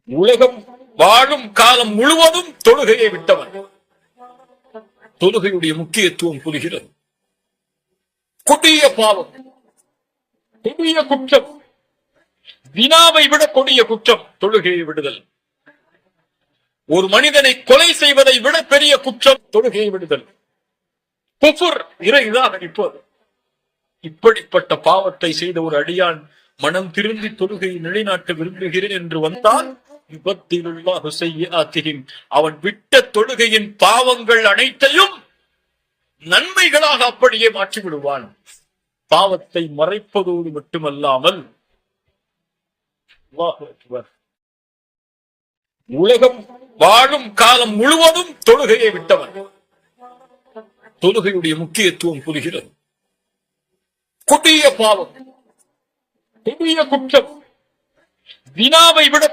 உலகம் வாழும் காலம் முழுவதும் தொழுகையை விட்டவன். தொழுகையுடைய முக்கியத்துவம் புரிகிறது. கொடிய பாவம், கொடிய குற்றம், வினாவை விட கொடிய குற்றம் தொழுகையை விடுதல். ஒரு மனிதனை கொலை செய்வதை விட பெரிய குற்றம் தொழுகையை விடுதல். குஃபுர், இறைதான் இப்போது. இப்படிப்பட்ட பாவத்தை செய்த ஒரு அடியான் மனம் திருந்தி தொழுகையை நிலைநாட்ட விரும்புகிறேன் என்று வந்தால் அவன் விட்ட தொழுகையின் பாவங்கள் அனைத்தையும் நன்மைகளாக அப்படியே மாற்றி விடுவான். பாவத்தை மறைப்பதோடு மட்டுமல்லாமல் உலகம் வாழும் காலம் முழுவதும் தொழுகையை விட்டவன். தொழுகையுடைய முக்கியத்துவம் புரிகிறது. கொடிய பாவம், கொடிய குற்றம், வினாவை விட